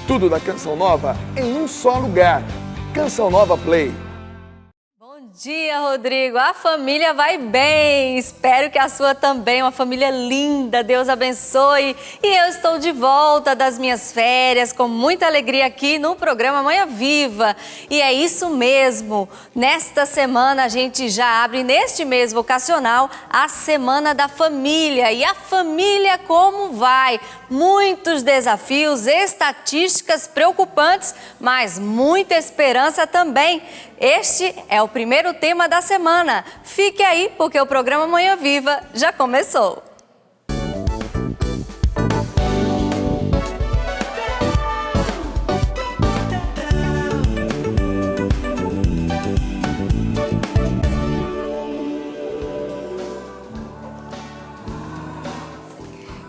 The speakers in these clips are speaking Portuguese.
Tudo da Canção Nova em um só lugar. Canção Nova Play. Bom dia, Rodrigo. A família vai bem. Espero que a sua também, uma família linda. Deus abençoe. E eu estou de volta das minhas férias com muita alegria aqui no programa Manhã Viva. E é isso mesmo. Nesta semana a gente já abre, neste mês vocacional, a Semana da Família. E a família como vai? Muitos desafios, estatísticas preocupantes, mas muita esperança também. Este é o primeiro tema da semana. Fique aí, porque o programa Manhã Viva já começou.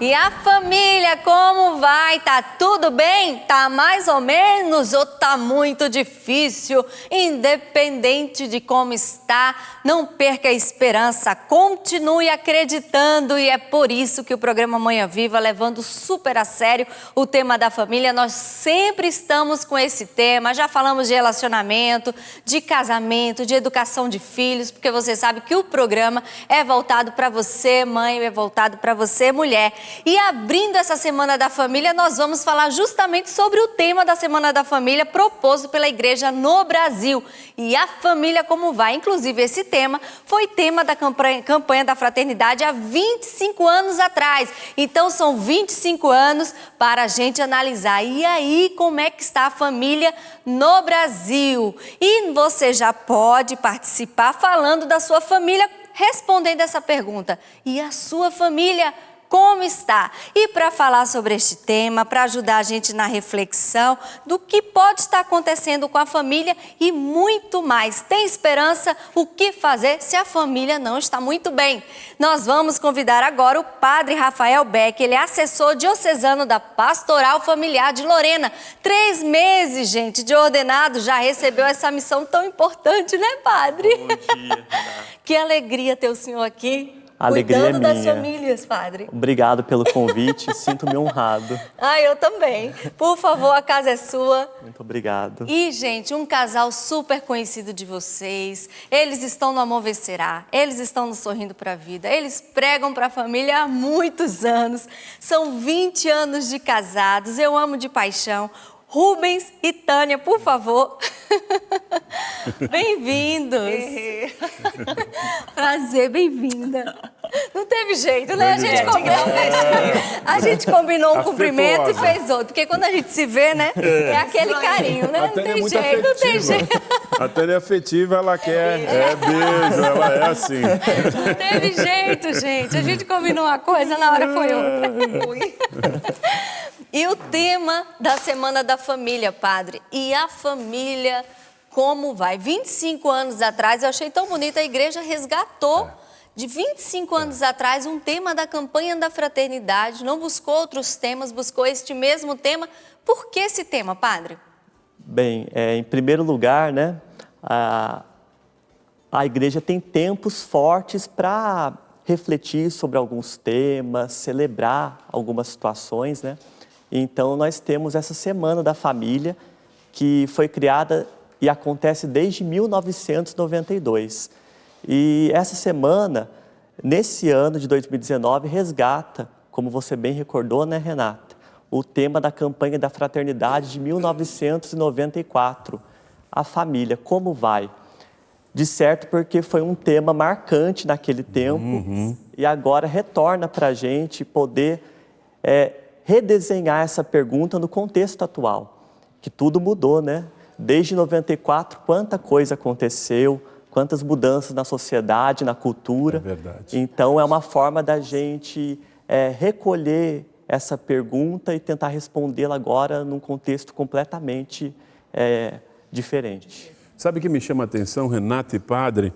E a família, como vai? Tá tudo bem? Tá mais ou menos ou tá muito difícil? Independente de como está, não perca a esperança, continue acreditando e é por isso que o programa Manhã Viva, levando super a sério o tema da família, nós sempre estamos com esse tema, já falamos de relacionamento, de casamento, de educação de filhos, porque você sabe que o programa é voltado para você, mãe, é voltado para você, mulher. E abrindo essa Semana da Família, nós vamos falar justamente sobre o tema da Semana da Família proposto pela igreja no Brasil. E a família como vai? Inclusive, esse tema foi tema da campanha da Fraternidade há 25 anos atrás. Então, são 25 anos para a gente analisar. E aí, como é que está a família no Brasil? E você já pode participar falando da sua família, respondendo essa pergunta. E a sua família como está? E para falar sobre este tema, para ajudar a gente na reflexão do que pode estar acontecendo com a família e muito mais. Tem esperança? O que fazer se a família não está muito bem? Nós vamos convidar agora o padre Rafael Beck, ele é assessor diocesano da Pastoral Familiar de Lorena. 3 meses, gente, de ordenado, já recebeu essa missão tão importante, né, padre? Bom dia. Que alegria ter o senhor aqui. A alegria Cuidando é das minha. famílias, padre. Obrigado pelo convite, sinto-me honrado. Eu também. Por favor, a casa é sua. Muito obrigado. E, gente, um casal super conhecido de vocês. Eles estão no Amor Vencerá, eles estão no Sorrindo para a Vida, eles pregam para a família há muitos anos. São 20 anos de casados, eu amo de paixão. Rubens e Tânia, por favor. Bem-vindos. Prazer, bem-vinda. Não teve jeito, né? A gente combinou um cumprimento e fez outro. Porque quando a gente se vê, né? É aquele carinho, né? A Tânia é muito afetiva. Não tem jeito. A Tânia é afetiva, ela quer beijo, ela é assim. Não teve jeito, gente. A gente combinou uma coisa, na hora foi outra. E o tema da Semana da Família, padre. E a família, como vai? 25 anos atrás, eu achei tão bonito, a igreja resgatou de 25 anos atrás um tema da campanha da fraternidade, não buscou outros temas, buscou este mesmo tema. Por que esse tema, padre? Bem, em primeiro lugar, né, a igreja tem tempos fortes para refletir sobre alguns temas, celebrar algumas situações, né? Então, nós temos essa Semana da Família, que foi criada e acontece desde 1992. E essa semana, nesse ano de 2019, resgata, como você bem recordou, né, Renata, o tema da campanha da Fraternidade de 1994, a família, como vai? De certo, porque foi um tema marcante naquele tempo e agora retorna para a gente poder redesenhar essa pergunta no contexto atual, que tudo mudou, né? Desde 94, quanta coisa aconteceu, quantas mudanças na sociedade, na cultura. É verdade. Então, é uma forma da gente recolher essa pergunta e tentar respondê-la agora num contexto completamente diferente. Sabe o que me chama a atenção, Renata e padre?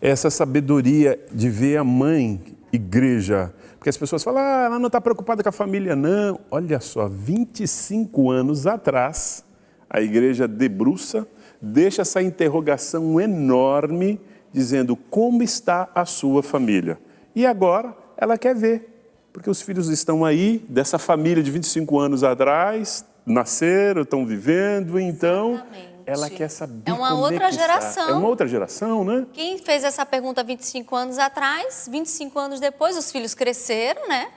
Essa sabedoria de ver a mãe igreja. Porque as pessoas falam, ela não está preocupada com a família, não. Olha só, 25 anos atrás, a igreja debruça, deixa essa interrogação enorme, dizendo como está a sua família. E agora ela quer ver, porque os filhos estão aí, dessa família de 25 anos atrás, nasceram, estão vivendo, então Exatamente. ela quer saber É uma como outra que está. geração. É uma outra geração, né? Quem fez essa pergunta 25 anos atrás, 25 anos depois, os filhos cresceram, né?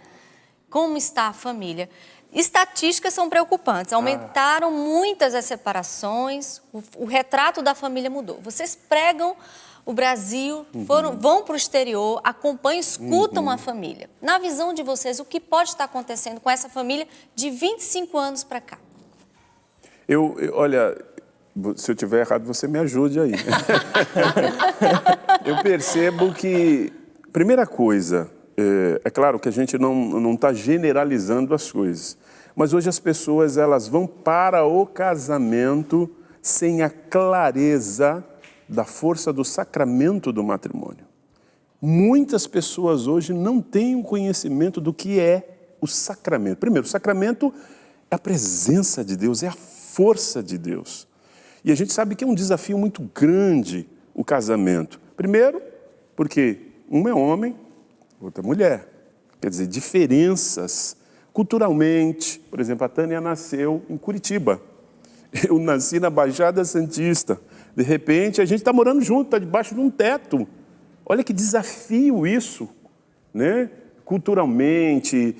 Como está a família? Estatísticas são preocupantes. Aumentaram muitas as separações, o retrato da família mudou. Vocês pregam o Brasil, vão para o exterior, acompanham, escutam a família. Na visão de vocês, o que pode estar acontecendo com essa família de 25 anos para cá? Olha, se eu estiver errado, você me ajude aí. Eu percebo que, primeira coisa, é claro que a gente não está generalizando as coisas, mas hoje as pessoas elas vão para o casamento sem a clareza da força do sacramento do matrimônio. Muitas pessoas hoje não têm o conhecimento do que é o sacramento. Primeiro, o sacramento é a presença de Deus, é a força de Deus. E a gente sabe que é um desafio muito grande o casamento. Primeiro, porque um é homem, outra mulher. Quer dizer, diferenças culturalmente. Por exemplo, a Tânia nasceu em Curitiba. Eu nasci na Baixada Santista. De repente, a gente está morando junto, está debaixo de um teto. Olha que desafio isso, né? Culturalmente,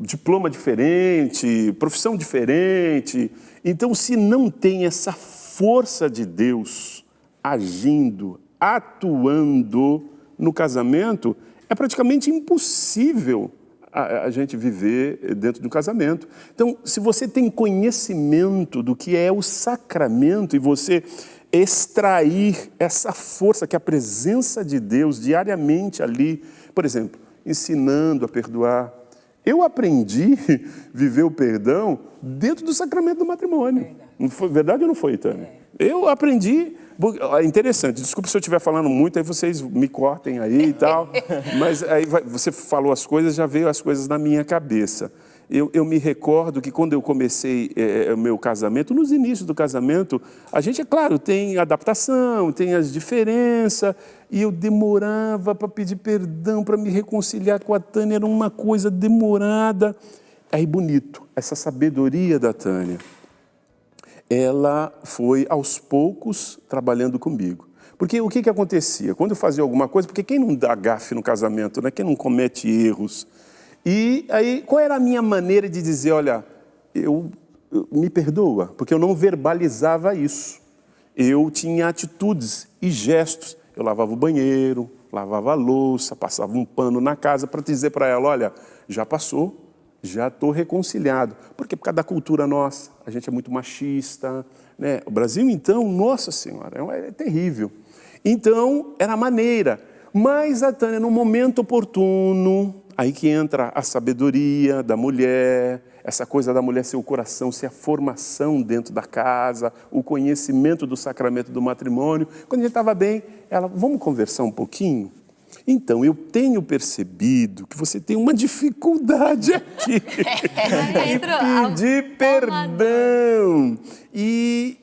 diploma diferente, profissão diferente. Então, se não tem essa força de Deus agindo, atuando no casamento, é praticamente impossível a gente viver dentro de um casamento. Então, se você tem conhecimento do que é o sacramento e você extrair essa força que é a presença de Deus diariamente ali, por exemplo, ensinando a perdoar. Eu aprendi a viver o perdão dentro do sacramento do matrimônio. Não foi verdade ou não foi, Tânia? Eu aprendi. É interessante, desculpe se eu estiver falando muito, aí vocês me cortem aí e tal, mas aí você falou as coisas, já veio as coisas na minha cabeça. Eu me recordo que quando eu comecei o meu casamento, nos inícios do casamento, a gente, é claro, tem adaptação, tem as diferenças, e eu demorava para pedir perdão, para me reconciliar com a Tânia, era uma coisa demorada. Aí, bonito, essa sabedoria da Tânia, ela foi, aos poucos, trabalhando comigo. Porque o que acontecia? Quando eu fazia alguma coisa, porque quem não dá gafe no casamento, né? Quem não comete erros? E aí, qual era a minha maneira de dizer, olha, me perdoa, porque eu não verbalizava isso. Eu tinha atitudes e gestos. Eu lavava o banheiro, lavava a louça, passava um pano na casa para dizer para ela, olha, já passou, já estou reconciliado. Por quê? Por causa da cultura nossa. A gente é muito machista, né? O Brasil, então, nossa senhora, é terrível. Então, era a maneira. Mas a Tânia, no momento oportuno, aí que entra a sabedoria da mulher, essa coisa da mulher ser o coração, ser a formação dentro da casa, o conhecimento do sacramento do matrimônio. Quando a gente estava bem, ela, vamos conversar um pouquinho? Então, eu tenho percebido que você tem uma dificuldade aqui em pedir perdão. E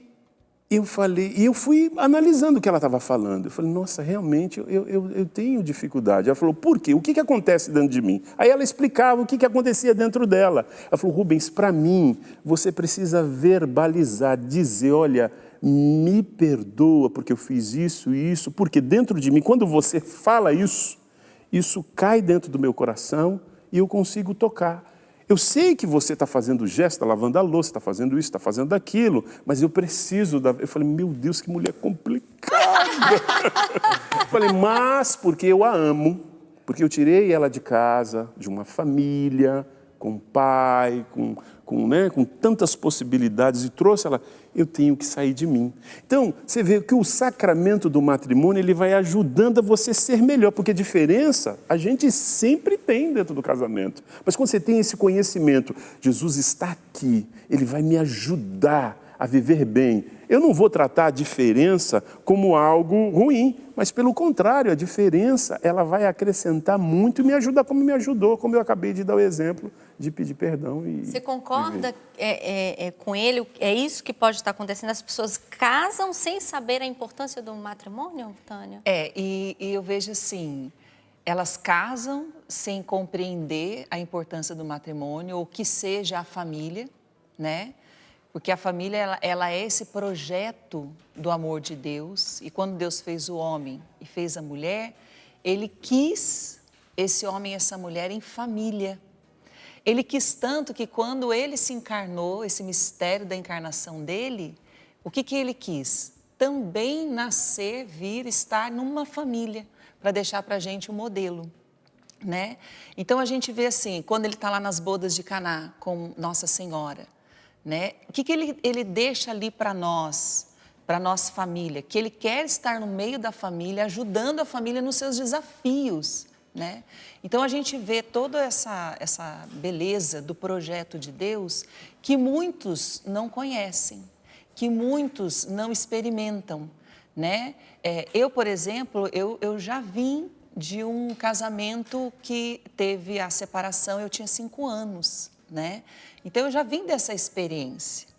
eu falei, e eu fui analisando o que ela estava falando. Eu falei, nossa, realmente, eu tenho dificuldade. Ela falou, por quê? O que acontece dentro de mim? Aí ela explicava o que acontecia dentro dela. Ela falou, Rubens, para mim, você precisa verbalizar, dizer, olha, me perdoa porque eu fiz isso e isso, porque dentro de mim, quando você fala isso cai dentro do meu coração e eu consigo tocar. Eu sei que você está fazendo gesto, está lavando a louça, está fazendo isso, está fazendo aquilo, mas eu preciso da... Eu falei, meu Deus, que mulher complicada. Eu falei, mas porque eu a amo, porque eu tirei ela de casa, de uma família, com pai, com tantas possibilidades e trouxe ela, eu tenho que sair de mim. Então, você vê que o sacramento do matrimônio, ele vai ajudando a você ser melhor, porque diferença a gente sempre tem dentro do casamento. Mas quando você tem esse conhecimento, Jesus está aqui, ele vai me ajudar a viver bem. Eu não vou tratar a diferença como algo ruim, mas pelo contrário, a diferença ela vai acrescentar muito e me ajudar como me ajudou, como eu acabei de dar o exemplo de pedir perdão. Você concorda com ele? É isso que pode estar acontecendo? As pessoas casam sem saber a importância do matrimônio, Tânia? E eu vejo assim, elas casam sem compreender a importância do matrimônio ou que seja a família, né? Porque a família, ela é esse projeto do amor de Deus. E quando Deus fez o homem e fez a mulher, Ele quis esse homem e essa mulher em família. Ele quis tanto que quando Ele se encarnou, esse mistério da encarnação dEle, o que Ele quis? Também nascer, vir, estar numa família, para deixar para a gente um modelo, né? Então a gente vê assim, quando Ele está lá nas bodas de Caná com Nossa Senhora, né? O que ele deixa ali para nós, para nossa família? Que Ele quer estar no meio da família, ajudando a família nos seus desafios, né? Então a gente vê toda essa beleza do projeto de Deus que muitos não conhecem, que muitos não experimentam, né? Eu, por exemplo, eu já vim de um casamento que teve a separação, eu tinha 5 anos, né? Então, eu já vim dessa experiência.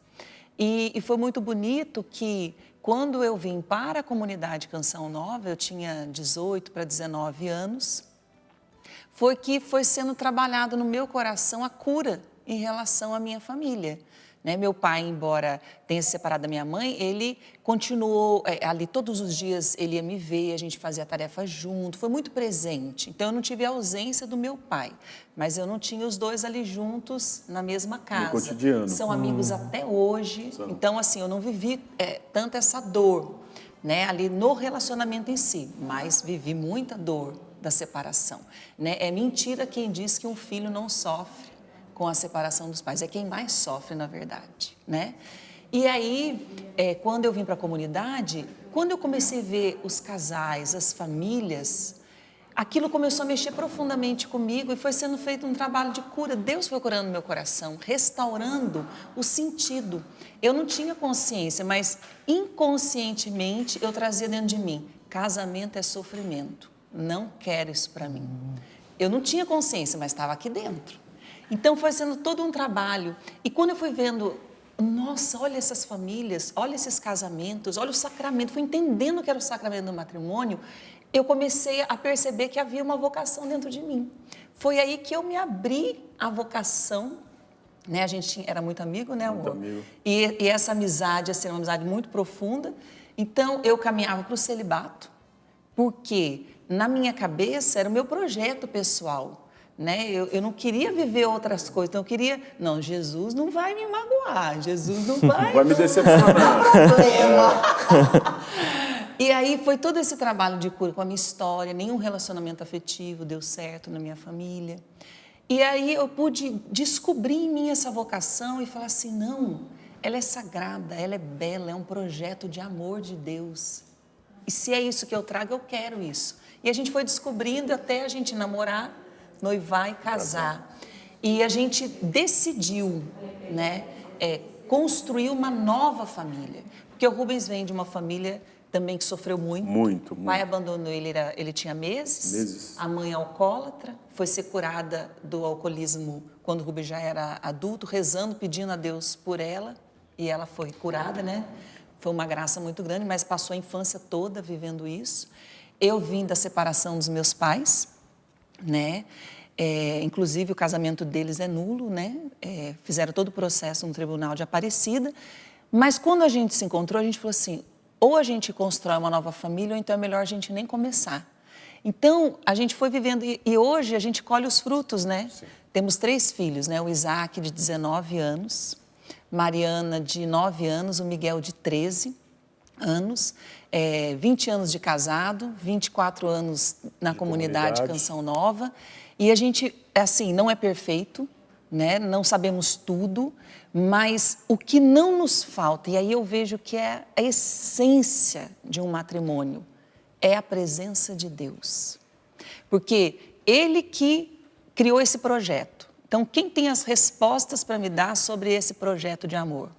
E foi muito bonito que, quando eu vim para a comunidade Canção Nova, eu tinha 18 para 19 anos, foi que foi sendo trabalhado no meu coração a cura em relação à minha família. Né? Meu pai, embora tenha se separado da minha mãe, ele continuou ali todos os dias, ele ia me ver, a gente fazia tarefa junto, foi muito presente. Então, eu não tive a ausência do meu pai, mas eu não tinha os dois ali juntos na mesma casa. No cotidiano. São amigos até hoje, então assim, eu não vivi tanto essa dor, né, ali no relacionamento em si, mas vivi muita dor da separação. Né? É mentira quem diz que um filho não sofre com a separação dos pais, é quem mais sofre, na verdade, né? E aí, quando eu vim para a comunidade, quando eu comecei a ver os casais, as famílias, aquilo começou a mexer profundamente comigo e foi sendo feito um trabalho de cura. Deus foi curando meu coração, restaurando o sentido. Eu não tinha consciência, mas inconscientemente eu trazia dentro de mim, casamento é sofrimento, não quero isso para mim. Eu não tinha consciência, mas estava aqui dentro. Então, foi sendo todo um trabalho. E quando eu fui vendo, nossa, olha essas famílias, olha esses casamentos, olha o sacramento, fui entendendo o que era o sacramento do matrimônio, eu comecei a perceber que havia uma vocação dentro de mim. Foi aí que eu me abri à vocação, né? A gente era muito amigo, né, amor? Muito amigo. E essa amizade, assim, uma amizade muito profunda. Então, eu caminhava para o celibato, porque na minha cabeça era o meu projeto pessoal. Né? Eu não queria viver outras coisas, então eu queria, não, Jesus não vai me magoar, Jesus não vai me decepcionar. E aí foi todo esse trabalho de cura com a minha história, nenhum relacionamento afetivo deu certo na minha família. E aí eu pude descobrir em mim essa vocação e falar assim, não, ela é sagrada, ela é bela, é um projeto de amor de Deus. E se é isso que eu trago, eu quero isso. E a gente foi descobrindo até a gente namorar, noivar e casar. E a gente decidiu, né, construir uma nova família. Porque o Rubens vem de uma família também que sofreu muito. Muito. O pai abandonou ele tinha meses. A mãe alcoólatra, foi ser curada do alcoolismo quando o Rubens já era adulto, rezando, pedindo a Deus por ela. E ela foi curada, né? Foi uma graça muito grande, mas passou a infância toda vivendo isso. Eu vim da separação dos meus pais, né? Inclusive o casamento deles é nulo, né? Fizeram todo o processo no Tribunal de Aparecida, mas quando a gente se encontrou, a gente falou assim, ou a gente constrói uma nova família, ou então é melhor a gente nem começar. Então, a gente foi vivendo, e hoje a gente colhe os frutos, né? Sim. Temos 3 filhos, né? O Isaac, de 19 anos, Mariana, de 9 anos, o Miguel, de 13 anos, 20 anos de casado, 24 anos na comunidade Canção Nova. E a gente, assim, não é perfeito, né? Não sabemos tudo, mas o que não nos falta, e aí eu vejo que é a essência de um matrimônio, é a presença de Deus. Porque Ele que criou esse projeto. Então, quem tem as respostas para me dar sobre esse projeto de amor?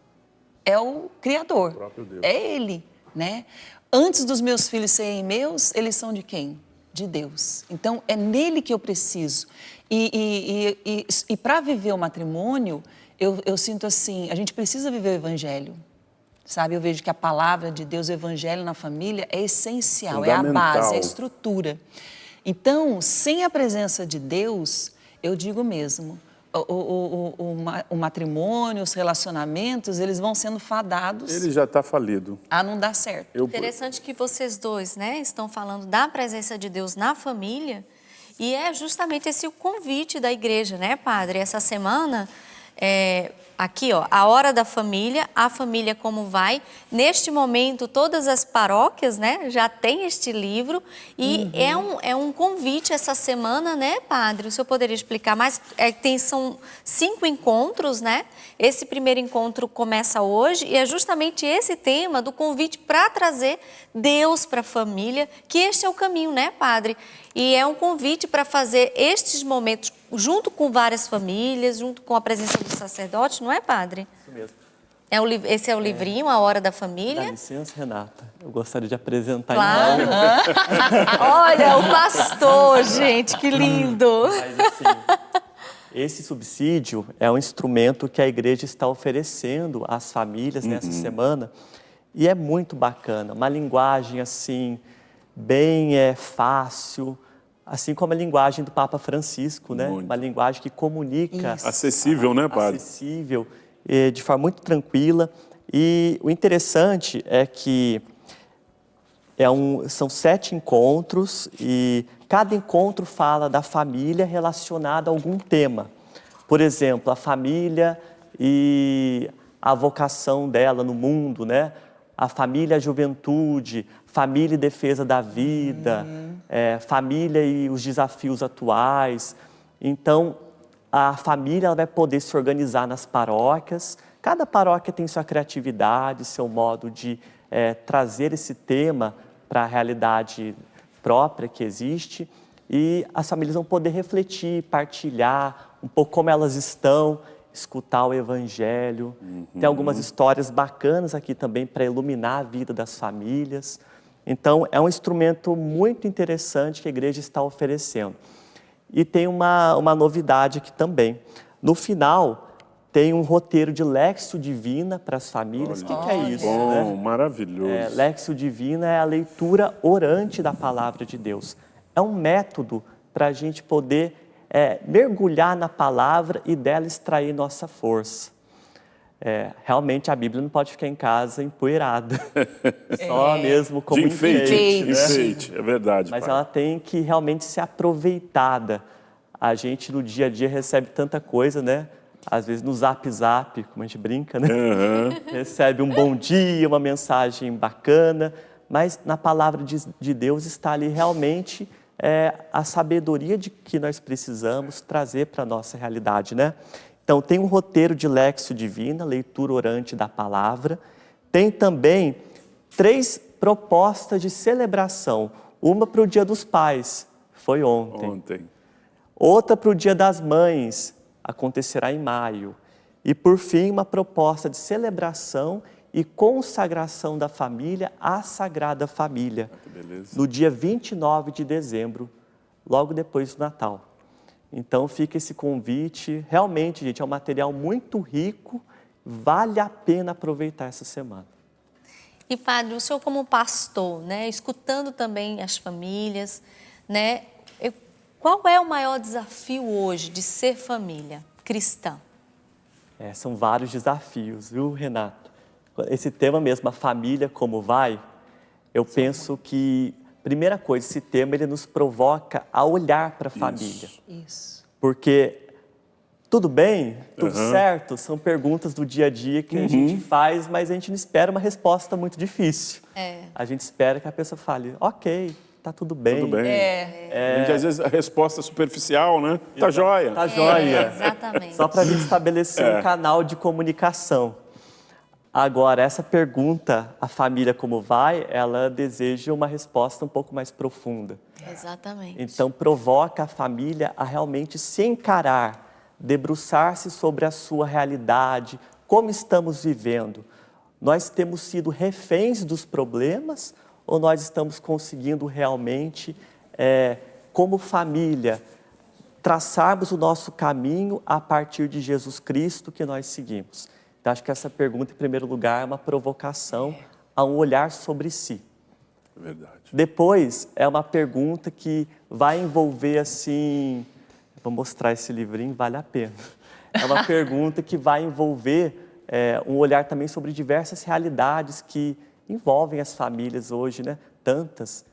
É o Criador. O próprio Deus. É Ele, né? Antes dos meus filhos serem meus, eles são de quem? De Deus. Então, é nele que eu preciso. E para viver o matrimônio, eu sinto assim, a gente precisa viver o Evangelho. Sabe, eu vejo que a palavra de Deus, o Evangelho na família é essencial, é a base, é a estrutura. Então, sem a presença de Deus, eu digo mesmo, o matrimônio, os relacionamentos, eles vão sendo fadados Ele já está falido. a não dar certo. Interessante que vocês dois, né, estão falando da presença de Deus na família e é justamente esse o convite da igreja, né, padre? Essa semana, aqui, ó, a hora da família, a família como vai. Neste momento, todas as paróquias, né, já tem este livro e é um convite essa semana, né, padre? O senhor poderia explicar mais? São 5 encontros, né? Esse primeiro encontro começa hoje e é justamente esse tema do convite para trazer Deus para a família, que este é o caminho, né, padre? E é um convite para fazer estes momentos junto com várias famílias, junto com a presença do sacerdote, não é, padre? Isso mesmo. Esse é o livrinho, A Hora da Dá Família. licença, Renata. Eu gostaria de apresentar Claro. em mão. Olha, o pastor, gente, que lindo. Mas assim, esse subsídio é um instrumento que a igreja está oferecendo às famílias nessa semana e é muito bacana. Uma linguagem assim, bem fácil, assim como a linguagem do Papa Francisco, né? Muito. Uma linguagem que comunica. Acessível, né, padre? Acessível, de forma muito tranquila. E o interessante é que são 7 encontros e cada encontro fala da família relacionada a algum tema. Por exemplo, a família e a vocação dela no mundo, né? A família e a juventude, família e defesa da vida, família e os desafios atuais. Então, a família ela vai poder se organizar nas paróquias. Cada paróquia tem sua criatividade, seu modo de trazer esse tema para a realidade própria que existe. E as famílias vão poder refletir, partilhar um pouco como elas estão, escutar o Evangelho. Tem algumas histórias bacanas aqui também para iluminar a vida das famílias. Então, é um instrumento muito interessante que a igreja está oferecendo. E tem uma novidade aqui também. No final, tem um roteiro de Lectio Divina para as famílias. O que é isso? Bom, Né? maravilhoso. Lectio Divina é a leitura orante da palavra de Deus. É um método para a gente poder mergulhar na palavra e dela extrair nossa força. Realmente a Bíblia não pode ficar em casa empoeirada, só mesmo como De enfeite, né? enfeite, é verdade. Mas pai. ela tem que realmente ser aproveitada. A gente no dia a dia recebe tanta coisa, né? Às vezes no Zap, como a gente brinca, né? Recebe um bom dia, uma mensagem bacana, mas na palavra de Deus está ali realmente a sabedoria de que nós precisamos trazer para a nossa realidade, né? Então, tem um roteiro de Lectio Divina, leitura orante da palavra. Tem também 3 propostas de celebração. Uma para o Dia dos Pais, foi ontem. Outra para o Dia das Mães, acontecerá em maio. E, por fim, uma proposta de celebração e consagração da família à Sagrada Família, no dia 29 de dezembro, logo depois do Natal. Então, fica esse convite. Realmente, gente, é um material muito rico, vale a pena aproveitar essa semana. E, padre, o senhor como pastor, né, escutando também as famílias, né, qual é o maior desafio hoje de ser família cristã? São vários desafios, viu, Renato? Esse tema mesmo, a família como vai, eu penso que, primeira coisa, esse tema ele nos provoca a olhar para a família. Isso. Porque tudo bem, tudo certo, são perguntas do dia a dia que a gente faz, mas a gente não espera uma resposta muito difícil. A gente espera que a pessoa fale, ok, tá tudo bem. Tudo bem. A gente, às vezes, a resposta é superficial, né? Tá jóia. Tá jóia. Exatamente. Só para a gente estabelecer um canal de comunicação. Agora, essa pergunta, a família como vai, ela deseja uma resposta um pouco mais profunda. Exatamente. Então, provoca a família a realmente se encarar, debruçar-se sobre a sua realidade, como estamos vivendo. Nós temos sido reféns dos problemas ou nós estamos conseguindo realmente, como família, traçarmos o nosso caminho a partir de Jesus Cristo que nós seguimos? Então, acho que essa pergunta, em primeiro lugar, é uma provocação a um olhar sobre si. Verdade. Depois, é uma pergunta que vai envolver, assim... Vou mostrar esse livrinho, vale a pena. É uma pergunta que vai envolver um olhar também sobre diversas realidades que envolvem as famílias hoje, né? Tantas,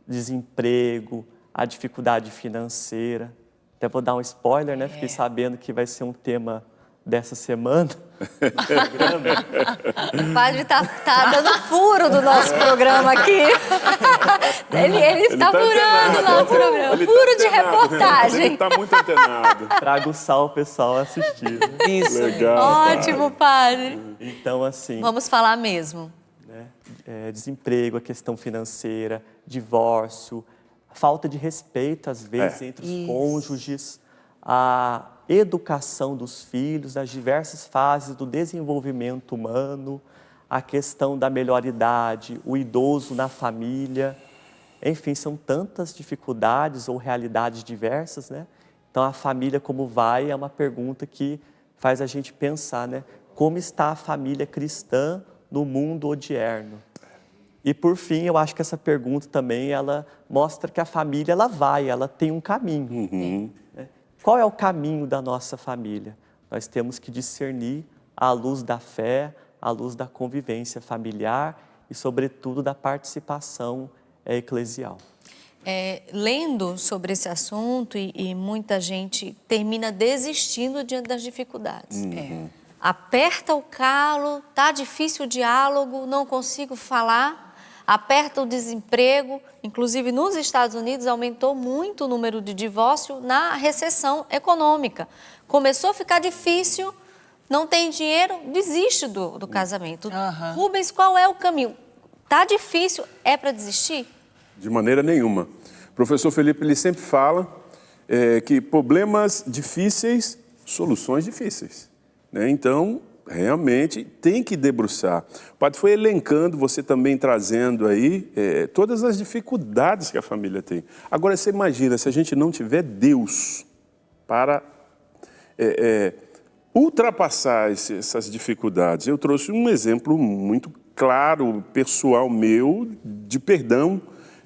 desemprego, a dificuldade financeira. Até vou dar um spoiler, né? Fiquei sabendo que vai ser um tema dessa semana. O padre tá dando furo do nosso programa aqui. Ele está furando lá o programa. Furo de reportagem. Ele está muito antenado. Para aguçar o pessoal a assistir. Né? Isso. Legal. Ótimo, padre. Então, assim... Vamos falar mesmo. Né? Desemprego, a questão financeira, divórcio, falta de respeito, às vezes, entre os cônjuges, a educação dos filhos, nas diversas fases do desenvolvimento humano, a questão da melhor idade, o idoso na família. Enfim, são tantas dificuldades ou realidades diversas, né? Então, a família como vai é uma pergunta que faz a gente pensar, né? Como está a família cristã no mundo odierno? E, por fim, eu acho que essa pergunta também, ela mostra que a família, ela tem um caminho. Né? Qual é o caminho da nossa família? Nós temos que discernir à luz da fé, à luz da convivência familiar e, sobretudo, da participação eclesial. Lendo sobre esse assunto e muita gente termina desistindo diante das dificuldades. Aperta o calo, tá difícil o diálogo, não consigo falar, aperta o desemprego. Inclusive, nos Estados Unidos, aumentou muito o número de divórcio na recessão econômica. Começou a ficar difícil, não tem dinheiro, desiste do casamento. Rubens, qual é o caminho? Tá difícil, é para desistir? De maneira nenhuma. O professor Felipe, ele sempre fala que problemas difíceis, soluções difíceis. Né? Então, realmente, tem que debruçar. O padre foi elencando, você também trazendo aí, todas as dificuldades que a família tem. Agora, você imagina, se a gente não tiver Deus para ultrapassar essas dificuldades. Eu trouxe um exemplo muito claro, pessoal meu, de perdão,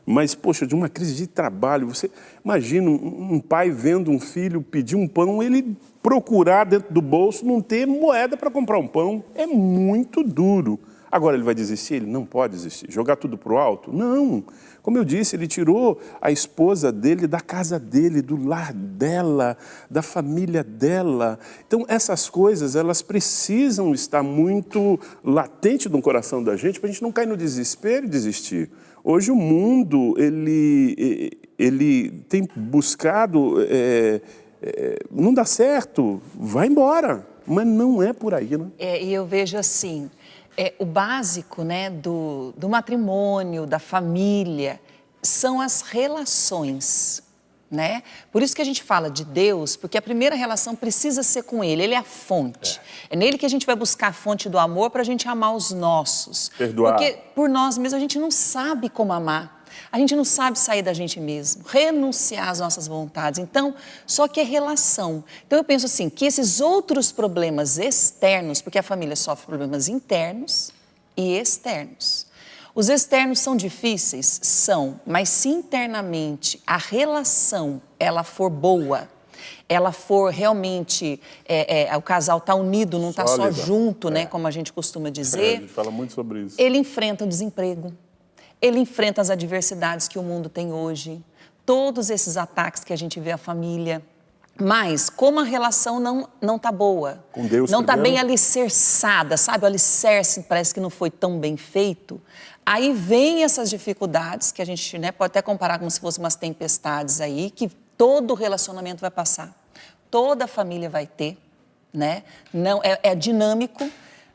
mas, poxa, de uma crise de trabalho. Você imagina um pai vendo um filho pedir um pão, ele procurar dentro do bolso, não ter moeda para comprar um pão. É muito duro. Agora ele vai desistir? Ele não pode desistir. Jogar tudo para o alto? Não. Como eu disse, ele tirou a esposa dele da casa dele, do lar dela, da família dela. Então, essas coisas, elas precisam estar muito latente no coração da gente, para a gente não cair no desespero e desistir. Hoje o mundo, ele tem buscado, não dá certo, vai embora. Mas não é por aí, né? E eu vejo assim, o básico, né, do matrimônio, da família, são as relações, né? Por isso que a gente fala de Deus, porque a primeira relação precisa ser com Ele, Ele é a fonte. É nele que a gente vai buscar a fonte do amor para a gente amar os nossos. Perdoar. Porque por nós mesmos a gente não sabe como amar. A gente não sabe sair da gente mesmo, renunciar às nossas vontades. Então, só que é relação. Então, eu penso assim, que esses outros problemas externos, porque a família sofre problemas internos e externos. Os externos são difíceis? São, mas se internamente a relação, ela for boa, ela for realmente, o casal está unido, não está só junto, né, como a gente costuma dizer. A gente fala muito sobre isso. Ele enfrenta o desemprego. Ele enfrenta as adversidades que o mundo tem hoje, todos esses ataques que a gente vê à família. Mas, como a relação não está boa, com Deus não está primeiro, bem alicerçada, sabe? O alicerce parece que não foi tão bem feito. Aí vem essas dificuldades que a gente, né, pode até comparar como se fossem umas tempestades aí, que todo relacionamento vai passar, toda família vai ter, né? Não, é dinâmico,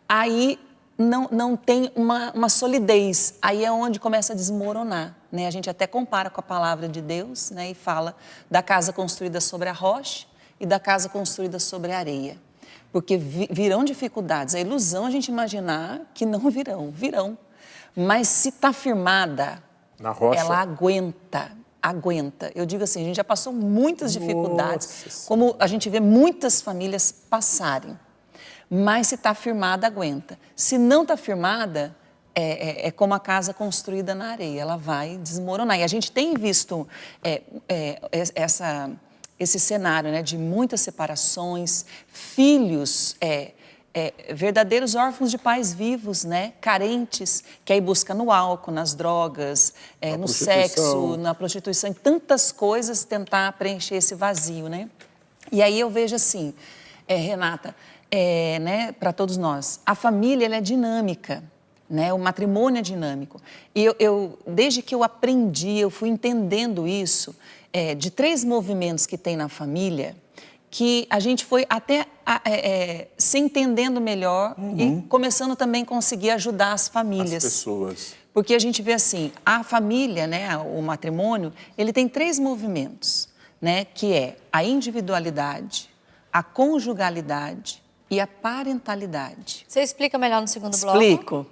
aí não tem uma solidez, aí é onde começa a desmoronar, né? A gente até compara com a palavra de Deus, né? E fala da casa construída sobre a rocha e da casa construída sobre a areia, porque virão dificuldades, a ilusão a gente imaginar que não virão, mas se está firmada, na rocha, ela aguenta. Eu digo assim, a gente já passou muitas dificuldades, como a gente vê muitas famílias passarem. Mas se está firmada, aguenta. Se não está firmada, é como a casa construída na areia, ela vai desmoronar. E a gente tem visto esse cenário, né, de muitas separações, filhos verdadeiros órfãos de pais vivos, né, carentes, que aí busca no álcool, nas drogas, no sexo, na prostituição, em tantas coisas tentar preencher esse vazio, né? E aí eu vejo assim, Renata, né, para todos nós, a família ela é dinâmica, né? O matrimônio é dinâmico. E desde que eu aprendi, eu fui entendendo isso, de 3 movimentos que tem na família, que a gente foi até se entendendo melhor e começando também a conseguir ajudar as famílias. As pessoas. Porque a gente vê assim, a família, né, o matrimônio, ele tem 3 movimentos, né, que é a individualidade, a conjugalidade e a parentalidade. Você explica melhor no segundo bloco? Explico.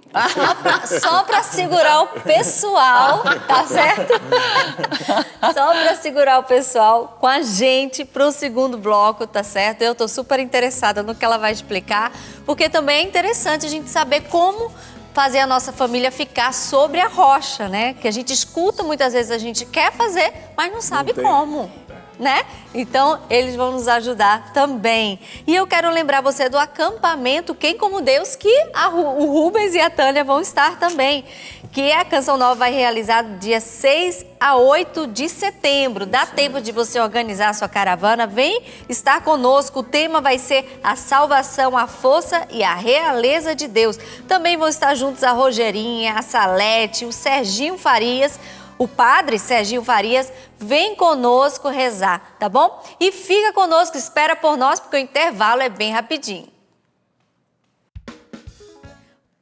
Só para segurar o pessoal, tá certo? Só para segurar o pessoal com a gente para o segundo bloco, tá certo? Eu tô super interessada no que ela vai explicar, porque também é interessante a gente saber como fazer a nossa família ficar sobre a rocha, né? Que a gente escuta muitas vezes, a gente quer fazer, mas não sabe como. Né? Então, eles vão nos ajudar também. E eu quero lembrar você do acampamento Quem Como Deus, que o Rubens e a Tânia vão estar também. Que a Canção Nova vai realizar dia 6 a 8 de setembro. Dá tempo de você organizar a sua caravana. Vem estar conosco. O tema vai ser a salvação, a força e a realeza de Deus. Também vão estar juntos a Rogerinha, a Salete, o Serginho Farias. O padre Serginho Farias vem conosco rezar, tá bom? E fica conosco, espera por nós, porque o intervalo é bem rapidinho.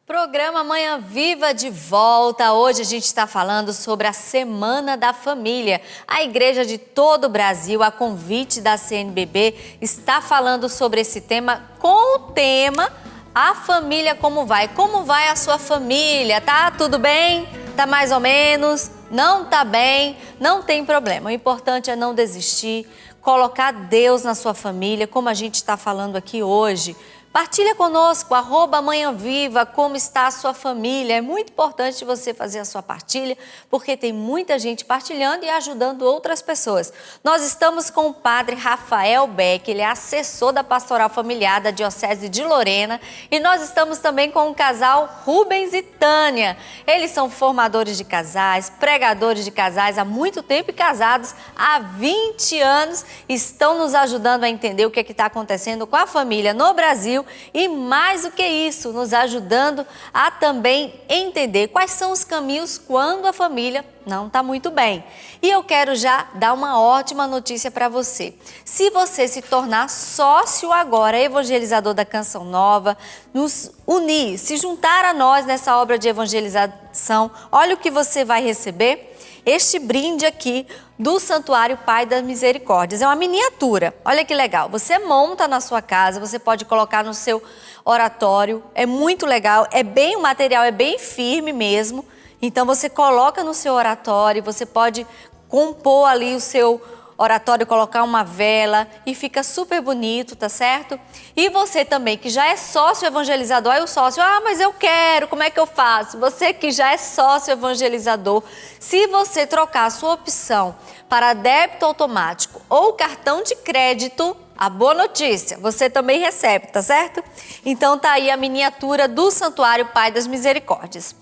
Programa Manhã Viva de volta. Hoje a gente está falando sobre a Semana da Família. A igreja de todo o Brasil, a convite da CNBB, está falando sobre esse tema com o tema A Família Como Vai? Como vai a sua família? Tá tudo bem? Tá mais ou menos? Não tá bem? Não tem problema. O importante é não desistir, colocar Deus na sua família, como a gente está falando aqui hoje. Partilha conosco, @manhãviva, como está a sua família. É muito importante você fazer a sua partilha, porque tem muita gente partilhando e ajudando outras pessoas. Nós estamos com o padre Rafael Beck, ele é assessor da Pastoral Familiar da Diocese de Lorena, e nós estamos também com o casal Rubens e Tânia. Eles são formadores de casais, pregadores de casais há muito tempo e casados há 20 anos, estão nos ajudando a entender o que está acontecendo com a família no Brasil. E mais do que isso, nos ajudando a também entender quais são os caminhos quando a família não está muito bem. E eu quero já dar uma ótima notícia para você. Se você se tornar sócio agora, evangelizador da Canção Nova, nos unir, se juntar a nós nessa obra de evangelização, olha o que você vai receber. Este brinde aqui do Santuário Pai das Misericórdias. É uma miniatura. Olha que legal. Você monta na sua casa, você pode colocar no seu oratório. É muito legal. O material é bem firme mesmo. Então você coloca no seu oratório, você pode compor ali o seu oratório, colocar uma vela e fica super bonito, tá certo? E você também, que já é sócio evangelizador, aí o sócio, mas eu quero, como é que eu faço? Você que já é sócio evangelizador, se você trocar a sua opção para débito automático ou cartão de crédito, a boa notícia, você também recebe, tá certo? Então tá aí a miniatura do Santuário Pai das Misericórdias.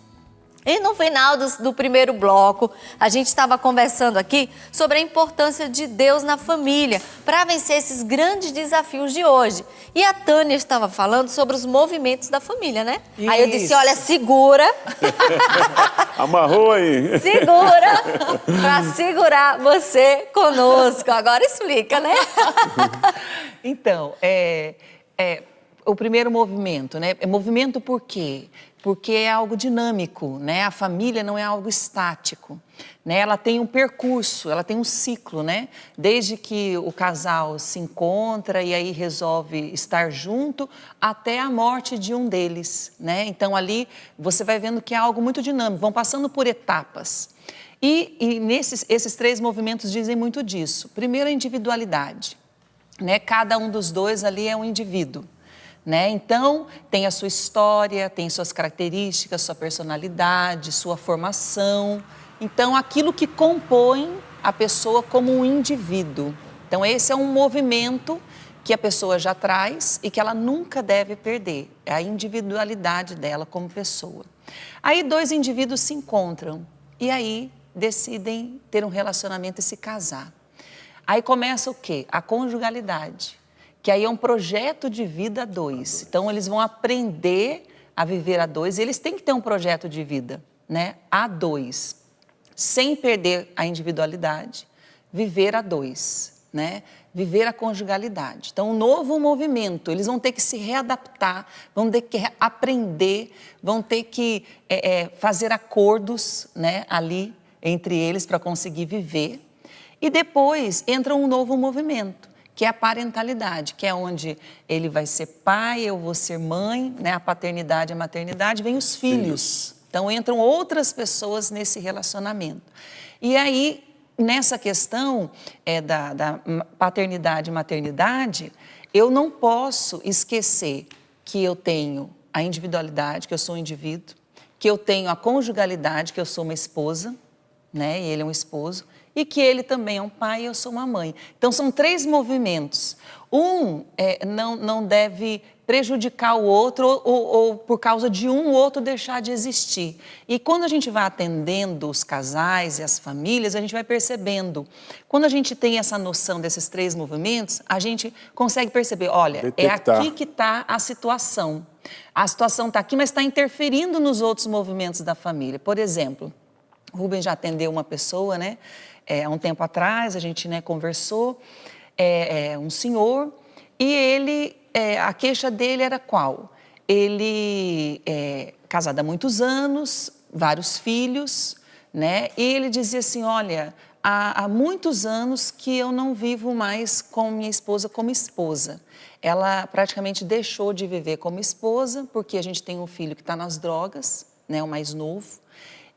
E no final do primeiro bloco, a gente estava conversando aqui sobre a importância de Deus na família para vencer esses grandes desafios de hoje. E a Tânia estava falando sobre os movimentos da família, né? Isso. Aí eu disse, olha, segura. Amarrou aí. Segura para segurar você conosco. Agora explica, né? Então, o primeiro movimento, né? É movimento por quê? Porque é algo dinâmico, né? A família não é algo estático, né? Ela tem um percurso, ela tem um ciclo, né? Desde que o casal se encontra e aí resolve estar junto até a morte de um deles, né? Então ali você vai vendo que é algo muito dinâmico, vão passando por etapas. E esses 3 movimentos dizem muito disso. Primeiro, a individualidade, né? Cada um dos dois ali é um indivíduo, né? Então, tem a sua história, tem suas características, sua personalidade, sua formação. Então, aquilo que compõe a pessoa como um indivíduo. Então, esse é um movimento que a pessoa já traz e que ela nunca deve perder. É a individualidade dela como pessoa. Aí, dois indivíduos se encontram e aí decidem ter um relacionamento e se casar. Aí começa o quê? A conjugalidade, que aí é um projeto de vida a dois. Então, eles vão aprender a viver a dois e eles têm que ter um projeto de vida, né? A dois, sem perder a individualidade, viver a dois, né? Viver a conjugalidade. Então, um novo movimento, eles vão ter que se readaptar, vão ter que aprender, vão ter que fazer acordos, né, ali entre eles para conseguir viver. E depois entra um novo movimento, que é a parentalidade, que é onde ele vai ser pai, eu vou ser mãe, né? A paternidade e a maternidade, vem os filhos. Então, entram outras pessoas nesse relacionamento. E aí, nessa questão da paternidade e maternidade, eu não posso esquecer que eu tenho a individualidade, que eu sou um indivíduo, que eu tenho a conjugalidade, que eu sou uma esposa, né? E ele é um esposo, e que ele também é um pai e eu sou uma mãe. Então, são três movimentos. Um não deve prejudicar o outro ou por causa de um, o outro deixar de existir. E quando a gente vai atendendo os casais e as famílias, a gente vai percebendo. Quando a gente tem essa noção desses três movimentos, a gente consegue perceber, olha, detectar. É aqui que está a situação. A situação está aqui, mas está interferindo nos outros movimentos da família. Por exemplo, o Rubens já atendeu uma pessoa, né? Há um tempo atrás, a gente, né, conversou, um senhor, e ele, a queixa dele era qual? Ele casado há muitos anos, vários filhos, né? E ele dizia assim, olha, há muitos anos que eu não vivo mais com minha esposa como esposa. Ela praticamente deixou de viver como esposa, porque a gente tem um filho que está nas drogas, né, o mais novo,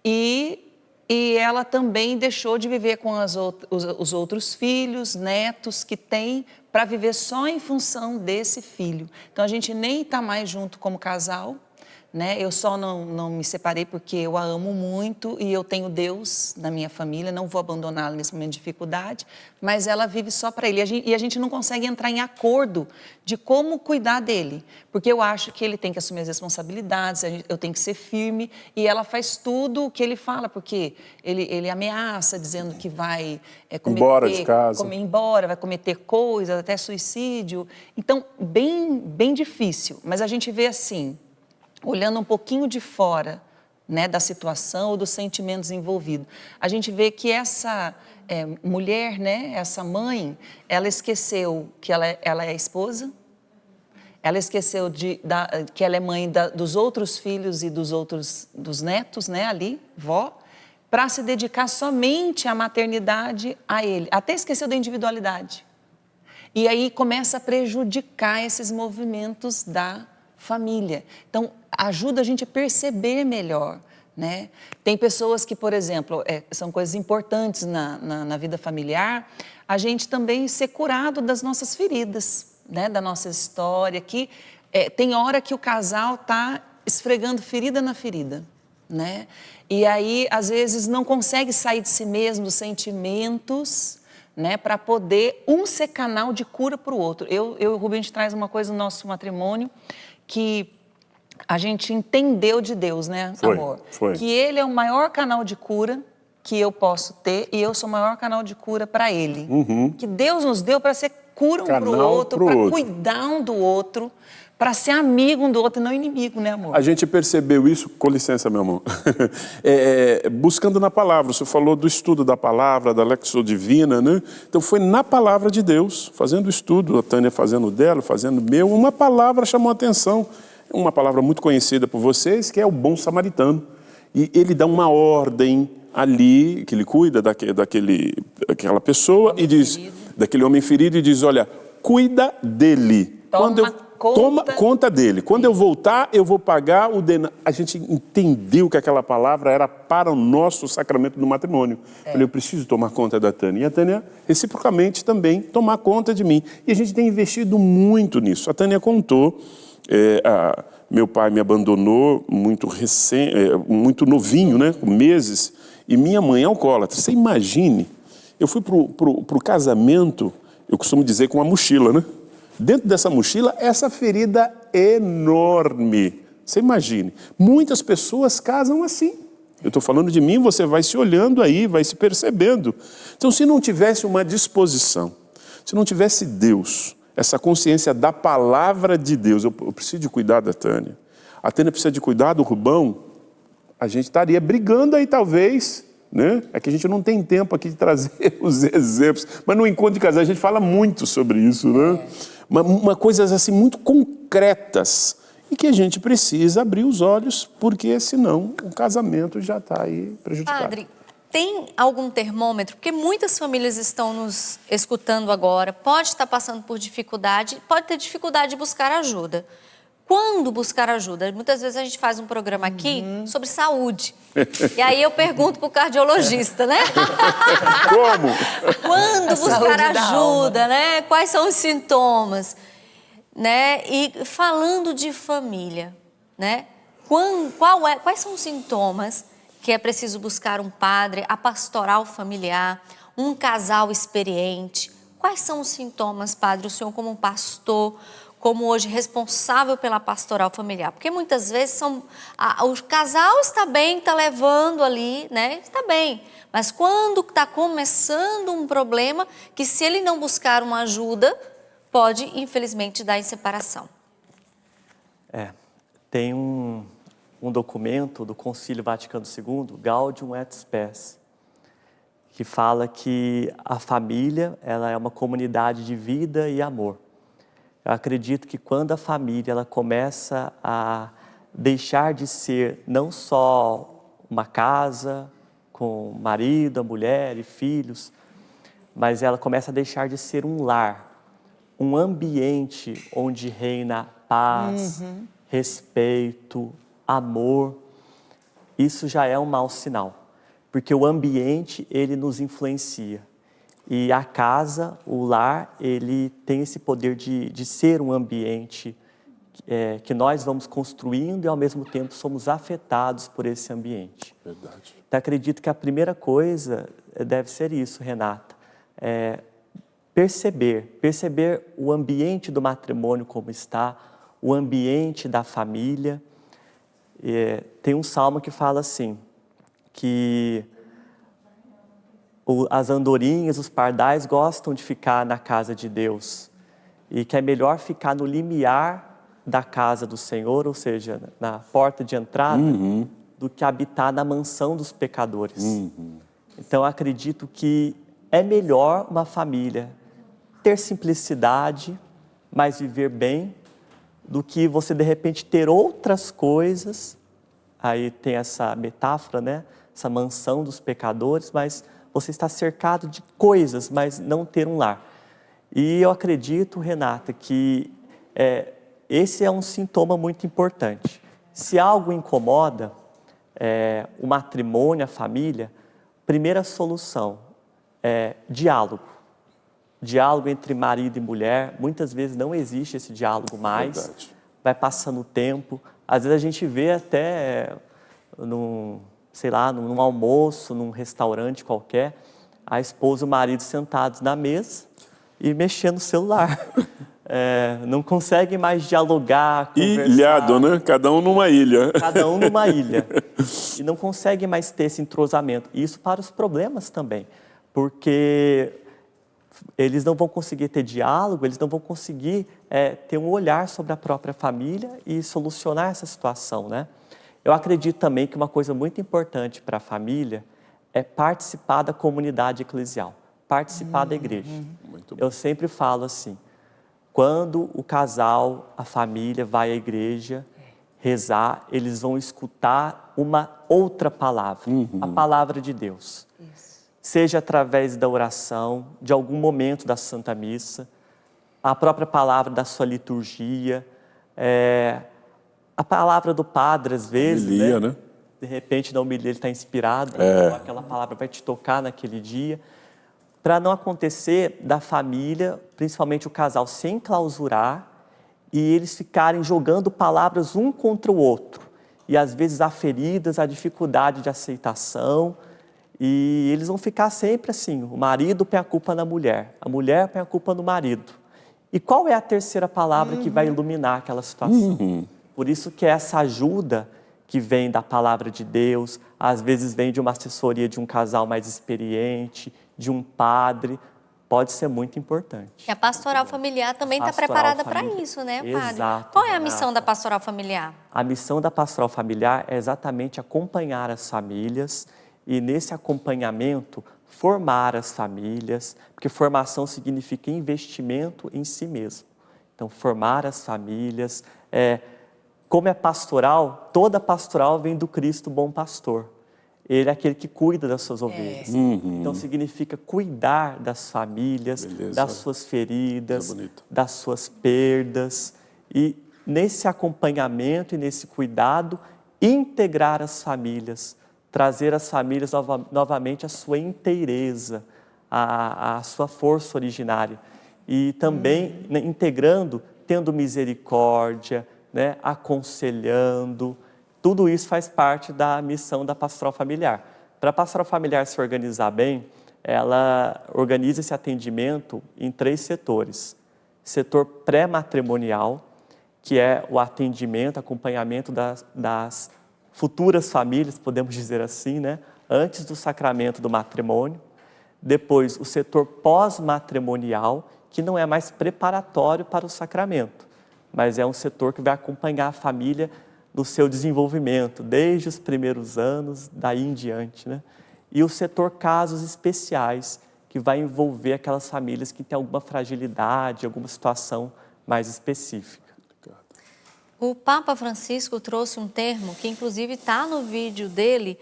e ela também deixou de viver com os outros filhos, netos que tem, para viver só em função desse filho. Então, a gente nem está mais junto como casal, né? Eu só não me separei porque eu a amo muito e eu tenho Deus na minha família, não vou abandoná-la nesse momento de dificuldade, mas ela vive só para ele. E a gente não consegue entrar em acordo de como cuidar dele, porque eu acho que ele tem que assumir as responsabilidades, eu tenho que ser firme, e ela faz tudo o que ele fala, porque ele ameaça dizendo que vai cometer... Embora de casa. Vai cometer coisas, até suicídio. Então, bem difícil, mas a gente vê assim, olhando um pouquinho de fora, né, da situação ou dos sentimentos envolvidos, a gente vê que essa mulher, né, essa mãe, ela esqueceu que ela é esposa, ela esqueceu que ela é mãe dos outros filhos e dos netos, né, ali, vó, para se dedicar somente à maternidade a ele. Até esqueceu da individualidade. E aí começa a prejudicar esses movimentos da família. Então, ajuda a gente a perceber melhor, né? Tem pessoas que, por exemplo, são coisas importantes na vida familiar, a gente também ser curado das nossas feridas, né? Da nossa história, que tem hora que o casal está esfregando ferida na ferida, né? E aí, às vezes, não consegue sair de si mesmo, dos sentimentos, né, para poder ser canal de cura para o outro. Eu e o Rubens, a gente traz uma coisa no nosso matrimônio que a gente entendeu de Deus, né, amor? Foi. Que Ele é o maior canal de cura que eu posso ter e eu sou o maior canal de cura para Ele. Que Deus nos deu para ser cura um para o outro, para cuidar um do outro, para ser amigo um do outro e não inimigo, né, amor? A gente percebeu isso, com licença, meu amor, buscando na palavra. Você falou do estudo da palavra, da Lexo Divina, né? Então foi na palavra de Deus, fazendo o estudo, a Tânia fazendo o dela, fazendo o meu, uma palavra chamou a atenção, uma palavra muito conhecida por vocês, que é o bom samaritano. E ele dá uma ordem ali, que ele cuida daquela pessoa, e diz, daquele homem ferido, e diz, olha, cuida dele. Toma conta dele. Quando eu voltar, eu vou pagar o denário. A gente entendeu que aquela palavra era para o nosso sacramento do matrimônio. Eu preciso tomar conta da Tânia. E a Tânia, reciprocamente, também tomar conta de mim. E a gente tem investido muito nisso. A Tânia contou Meu pai me abandonou muito novinho, né? Com meses, e minha mãe é alcoólatra. Você imagine, eu fui pro casamento, eu costumo dizer, com uma mochila, né? Dentro dessa mochila, essa ferida enorme. Você imagine, muitas pessoas casam assim. Eu estou falando de mim, você vai se olhando aí, vai se percebendo. Então, se não tivesse uma disposição, se não tivesse Deus, essa consciência da palavra de Deus, eu preciso de cuidar da Tânia, a Tânia precisa de cuidar do Rubão, a gente estaria brigando aí talvez, né? É que a gente não tem tempo aqui de trazer os exemplos, mas no encontro de casais a gente fala muito sobre isso, né? Uma coisas assim muito concretas e que a gente precisa abrir os olhos, porque senão o casamento já está aí prejudicado. Padre, tem algum termômetro? Porque muitas famílias estão nos escutando agora, pode estar passando por dificuldade, pode ter dificuldade de buscar ajuda. Quando buscar ajuda? Muitas vezes a gente faz um programa aqui sobre saúde. E aí eu pergunto para o cardiologista, né? Como? Quando A buscar saúde da alma. ajuda, né? Quais são os sintomas? Né? E falando de família, né? Quais são os sintomas que é preciso buscar um padre, a pastoral familiar, um casal experiente? Quais são os sintomas, padre, o senhor como pastor, como hoje responsável pela pastoral familiar? Porque muitas vezes o casal está bem, está levando ali, né? Está bem. Mas quando está começando um problema, que se ele não buscar uma ajuda, pode, infelizmente, dar em separação. Tem um documento do Concílio Vaticano II, Gaudium et Spes, que fala que a família ela é uma comunidade de vida e amor. Eu acredito que quando a família ela começa a deixar de ser não só uma casa com o marido, a mulher e filhos, mas ela começa a deixar de ser um lar, um ambiente onde reina paz, respeito, amor, isso já é um mau sinal, porque o ambiente, ele nos influencia. E a casa, o lar, ele tem esse poder de ser um ambiente que nós vamos construindo e, ao mesmo tempo, somos afetados por esse ambiente. Verdade. Então, acredito que a primeira coisa deve ser isso, Renata, perceber o ambiente do matrimônio como está, o ambiente da família. Tem um salmo que fala assim, que as andorinhas, os pardais gostam de ficar na casa de Deus e que é melhor ficar no limiar da casa do Senhor, ou seja, na porta de entrada, do que habitar na mansão dos pecadores. Então, acredito que é melhor uma família ter simplicidade, mas viver bem, do que você, de repente, ter outras coisas. Aí tem essa metáfora, né? Essa mansão dos pecadores, mas você está cercado de coisas, mas não ter um lar. E eu acredito, Renata, que esse é um sintoma muito importante. Se algo incomoda o matrimônio, a família, primeira solução é diálogo. Diálogo entre marido e mulher, muitas vezes não existe esse diálogo mais. Verdade. Vai passando o tempo. Às vezes a gente vê até num almoço, num restaurante qualquer, a esposa e o marido sentados na mesa e mexendo no celular. Não conseguem mais dialogar, conversar. Ilhado, né? Cada um numa ilha. Cada um numa ilha. E não conseguem mais ter esse entrosamento. Isso para os problemas também. Porque eles não vão conseguir ter diálogo, eles não vão conseguir ter um olhar sobre a própria família e solucionar essa situação, né? Eu acredito também que uma coisa muito importante para a família é participar da comunidade eclesial, participar da igreja. Muito bom. Eu sempre falo assim, quando o casal, a família vai à igreja rezar, eles vão escutar uma outra palavra, a palavra de Deus. Seja através da oração, de algum momento da Santa Missa, a própria palavra da sua liturgia, a palavra do padre, às vezes, Homilia, né? De repente, na homilia, ele está inspirado, aquela palavra vai te tocar naquele dia, para não acontecer da família, principalmente o casal, se enclausurar e eles ficarem jogando palavras um contra o outro. E às vezes há feridas, há dificuldade de aceitação, e eles vão ficar sempre assim, o marido põe a culpa na mulher, a mulher põe a culpa no marido. E qual é a terceira palavra que vai iluminar aquela situação? Por isso que essa ajuda que vem da palavra de Deus, às vezes vem de uma assessoria de um casal mais experiente, de um padre, pode ser muito importante. E a pastoral familiar também está preparada para isso, né, padre? Exato, Qual é a Renata. missão da pastoral familiar? A missão da pastoral familiar é exatamente acompanhar as famílias e, nesse acompanhamento, formar as famílias, porque formação significa investimento em si mesmo. Então, formar as famílias, como é pastoral, toda pastoral vem do Cristo bom pastor. Ele é aquele que cuida das suas ovelhas. Então, significa cuidar das famílias, das suas feridas, das suas perdas. E, nesse acompanhamento e nesse cuidado, integrar as famílias, trazer as famílias novamente à sua inteireza, à sua força originária. E também, né, integrando, tendo misericórdia, né, aconselhando. Tudo isso faz parte da missão da pastoral familiar. Para a pastoral familiar se organizar bem, ela organiza esse atendimento em 3 setores. Setor pré-matrimonial, que é o atendimento, acompanhamento das futuras famílias, podemos dizer assim, né? Antes do sacramento do matrimônio. Depois, o setor pós-matrimonial, que não é mais preparatório para o sacramento, mas é um setor que vai acompanhar a família no seu desenvolvimento, desde os primeiros anos, daí em diante, né? E o setor casos especiais, que vai envolver aquelas famílias que têm alguma fragilidade, alguma situação mais específica. O Papa Francisco trouxe um termo que, inclusive, está no vídeo dele,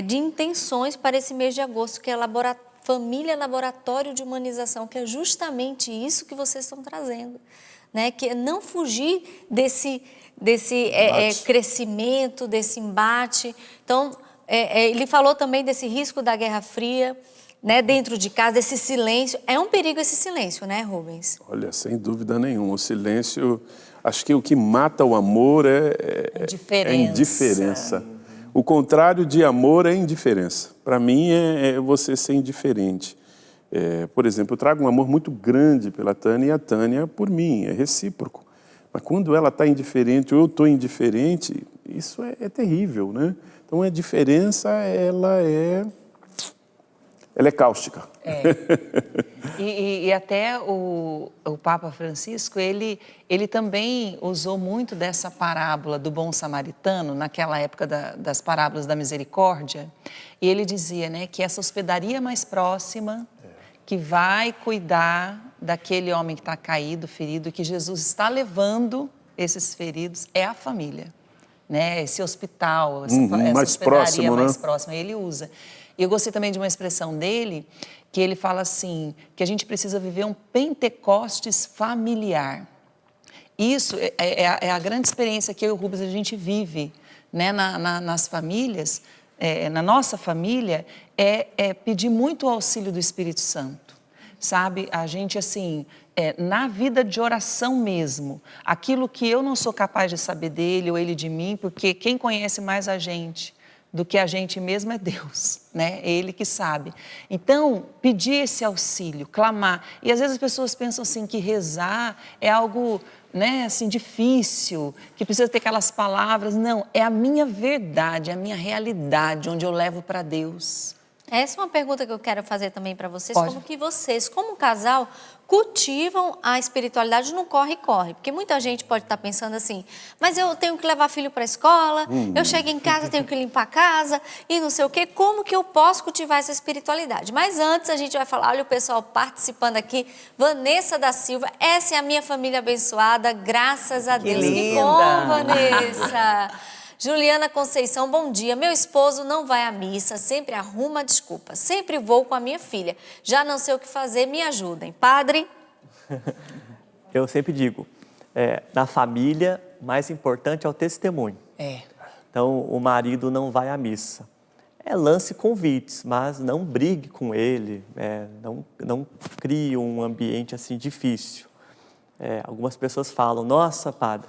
de intenções para esse mês de agosto, que é Família Laboratório de Humanização, que é justamente isso que vocês estão trazendo, né? Que é não fugir desse crescimento, desse embate. Então, ele falou também desse risco da Guerra Fria, né, dentro de casa, desse silêncio. É um perigo esse silêncio, né, Rubens? Olha, sem dúvida nenhuma, o silêncio, acho que o que mata o amor é indiferença. O contrário de amor é indiferença. Para mim, é você ser indiferente. Por exemplo, eu trago um amor muito grande pela Tânia e a Tânia por mim, é recíproco. Mas quando ela está indiferente ou eu estou indiferente, isso é terrível, né? Então, a diferença, ela é cáustica. E até o Papa Francisco, ele também usou muito dessa parábola do bom samaritano, naquela época das parábolas da misericórdia, e ele dizia, né, que essa hospedaria mais próxima, que vai cuidar daquele homem que está caído, ferido, que Jesus está levando esses feridos, é a família, né? Esse hospital, essa mais hospedaria próximo, mais né? próxima, ele usa. E eu gostei também de uma expressão dele, que ele fala assim, que a gente precisa viver um Pentecostes familiar. Isso é a grande experiência que eu e o Rubens a gente vive, né, nas famílias, na nossa família, pedir muito o auxílio do Espírito Santo, sabe? A gente, assim, na vida de oração mesmo, aquilo que eu não sou capaz de saber dele ou ele de mim, porque quem conhece mais a gente do que a gente mesmo é Deus, né? É Ele que sabe. Então, pedir esse auxílio, clamar. E às vezes as pessoas pensam assim que rezar é algo, né, assim, difícil, que precisa ter aquelas palavras. Não, é a minha verdade, é a minha realidade, onde eu levo para Deus. Essa é uma pergunta que eu quero fazer também para vocês. Pode. Como que vocês, como casal, cultivam a espiritualidade no corre-corre? Porque muita gente pode estar pensando assim, mas eu tenho que levar filho para a escola, eu chego em casa, tenho que limpar a casa e não sei o quê. Como que eu posso cultivar essa espiritualidade? Mas antes a gente vai falar, olha o pessoal participando aqui, Vanessa da Silva, essa é a minha família abençoada, graças a Deus. Que linda. bom, Vanessa! Juliana Conceição, bom dia. Meu esposo não vai à missa, sempre arruma desculpa. Sempre vou com a minha filha. Já não sei o que fazer, me ajudem. Padre? Eu sempre digo, na família, o mais importante é o testemunho. Então, o marido não vai à missa. Lance convites, mas não brigue com ele, não crie um ambiente assim difícil. Algumas pessoas falam, nossa, padre,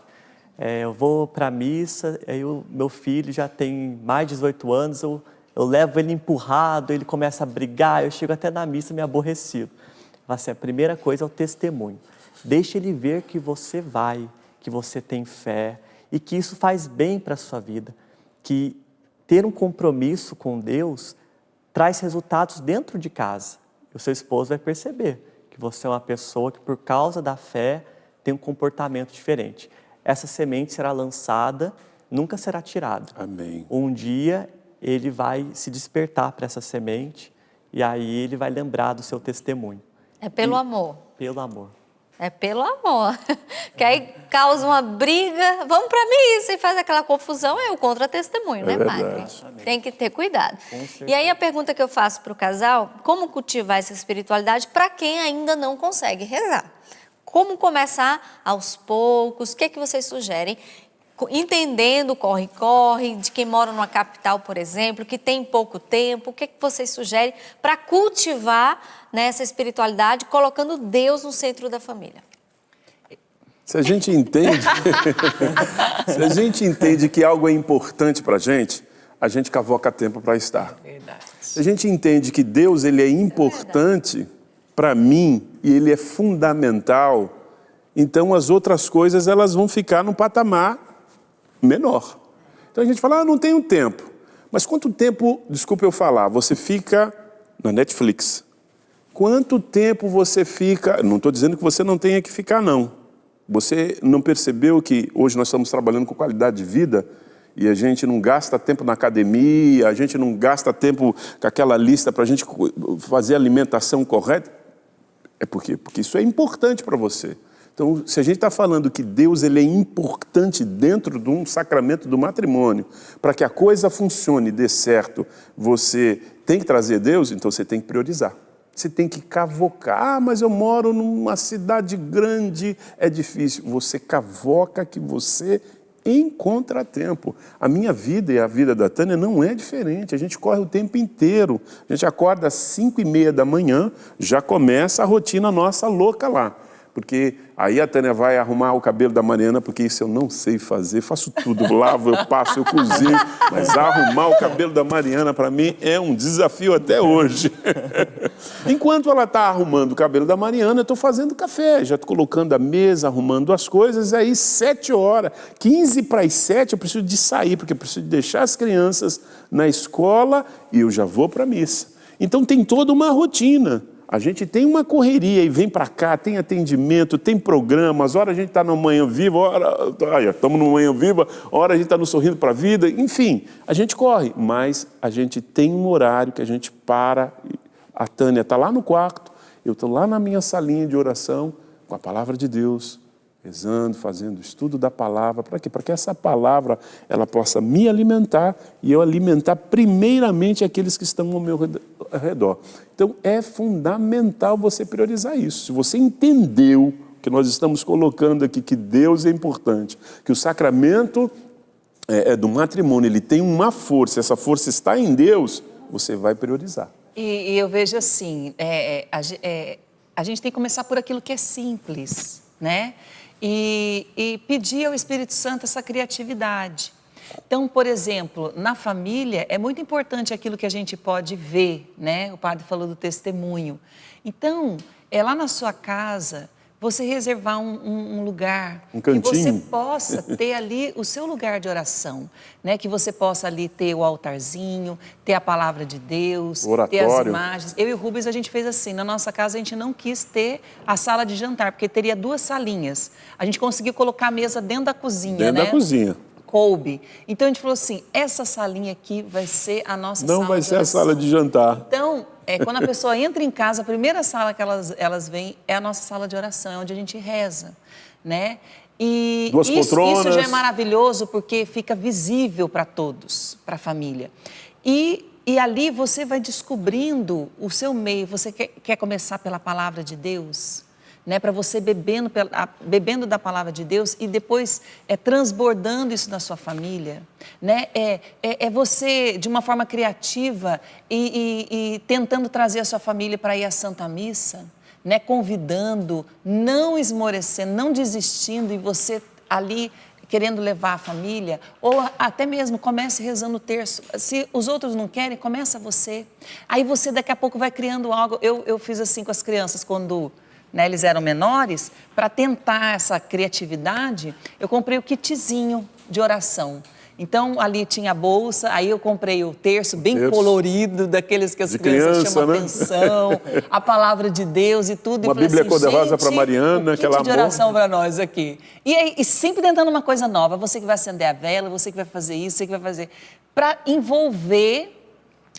eu vou para a missa, aí o meu filho já tem mais de 18 anos, eu levo ele empurrado, ele começa a brigar, eu chego até na missa me aborrecido. Assim, a primeira coisa é o testemunho. Deixe ele ver que você vai, que você tem fé e que isso faz bem para a sua vida, que ter um compromisso com Deus traz resultados dentro de casa. O seu esposo vai perceber que você é uma pessoa que, por causa da fé, tem um comportamento diferente. Essa semente será lançada, nunca será tirada. Amém. Um dia ele vai se despertar para essa semente e aí ele vai lembrar do seu testemunho. É pelo amor. Pelo amor. É pelo amor. Que aí causa uma briga, vamos para missa e faz aquela confusão, é o contra-testemunho, né, padre? verdade. Tem que ter cuidado. Com certeza. E aí a pergunta que eu faço para o casal, como cultivar essa espiritualidade para quem ainda não consegue rezar? Como começar aos poucos? O que é que vocês sugerem? Entendendo o corre-corre, de quem mora numa capital, por exemplo, que tem pouco tempo, o que é que vocês sugerem para cultivar, né, essa espiritualidade, colocando Deus no centro da família? Se a gente entende, se a gente entende que algo é importante para a gente cavoca tempo para estar. Verdade. Se a gente entende que Deus ele é importante para mim e ele é fundamental, então as outras coisas elas vão ficar num patamar menor. Então a gente fala, não tenho tempo. Mas quanto tempo, desculpe eu falar, você fica na Netflix? Quanto tempo você fica... Não estou dizendo que você não tenha que ficar, não. Você não percebeu que hoje nós estamos trabalhando com qualidade de vida e a gente não gasta tempo na academia, a gente não gasta tempo com aquela lista para a gente fazer a alimentação correta? É por quê? Porque isso é importante para você. Então, se a gente está falando que Deus ele é importante dentro de um sacramento do matrimônio, para que a coisa funcione e dê certo, você tem que trazer Deus, então você tem que priorizar. Você tem que cavocar. Ah, mas eu moro numa cidade grande, é difícil. Você cavoca que você encontra tempo. A minha vida e a vida da Tânia não é diferente. A gente corre o tempo inteiro. A gente acorda às 5h30 da manhã, já começa a rotina nossa louca lá. Porque aí a Tânia vai arrumar o cabelo da Mariana, porque isso eu não sei fazer, faço tudo, lavo, eu passo, eu cozinho, mas arrumar o cabelo da Mariana para mim é um desafio até hoje. Enquanto ela está arrumando o cabelo da Mariana, eu estou fazendo café, já estou colocando a mesa, arrumando as coisas, aí 7h, 7:15, eu preciso de sair, porque eu preciso de deixar as crianças na escola e eu já vou para a missa. Então tem toda uma rotina. A gente tem uma correria e vem para cá, tem atendimento, tem programas, hora a gente está no Manhã Viva, hora estamos no Manhã Viva, hora a gente está no Sorrindo para a Vida, enfim, a gente corre, mas a gente tem um horário que a gente para, a Tânia está lá no quarto, eu estou lá na minha salinha de oração, com a palavra de Deus, rezando, fazendo estudo da palavra, para quê? Para que essa palavra ela possa me alimentar e eu alimentar primeiramente aqueles que estão ao meu redor. Então é fundamental você priorizar isso. Se você entendeu que nós estamos colocando aqui que Deus é importante, que o sacramento do matrimônio ele tem uma força, essa força está em Deus, você vai priorizar. E eu vejo assim, a gente tem que começar por aquilo que é simples, né? E pedir ao Espírito Santo essa criatividade. Então, por exemplo, na família é muito importante aquilo que a gente pode ver, né? O padre falou do testemunho. Então, lá na sua casa, você reservar um lugar, um cantinho, que você possa ter ali o seu lugar de oração, né? Que você possa ali ter o altarzinho, ter a palavra de Deus, ter as imagens. Eu e o Rubens, a gente fez assim, na nossa casa a gente não quis ter a sala de jantar, porque teria 2 salinhas. A gente conseguiu colocar a mesa dentro da cozinha, dentro da cozinha. Coube. Então a gente falou assim, essa salinha aqui vai ser a nossa sala de oração. Não vai ser a sala de jantar. Então, quando a pessoa entra em casa, a primeira sala que elas veem é a nossa sala de oração, é onde a gente reza, né? E 2 poltronas. Isso já é maravilhoso porque fica visível para todos, para a família. E ali você vai descobrindo o seu meio. Você quer começar pela palavra de Deus? Né, para você bebendo da palavra de Deus e depois transbordando isso na sua família, né? Você, de uma forma criativa e tentando trazer a sua família para ir à Santa Missa, né, convidando, não esmorecendo, não desistindo e você ali querendo levar a família, ou até mesmo comece rezando o terço. Se os outros não querem, começa você. Aí você daqui a pouco vai criando algo. Eu fiz assim com as crianças quando, né, eles eram menores, para tentar essa criatividade, eu comprei o kitzinho de oração. Então, ali tinha a bolsa, aí eu comprei o terço bem colorido, daqueles que as crianças chamam atenção, a palavra de Deus e tudo. Uma Bíblia cor-de-rosa para Mariana, aquela de oração para nós aqui. E sempre tentando uma coisa nova, você que vai acender a vela, você que vai fazer isso, você que vai fazer... Para envolver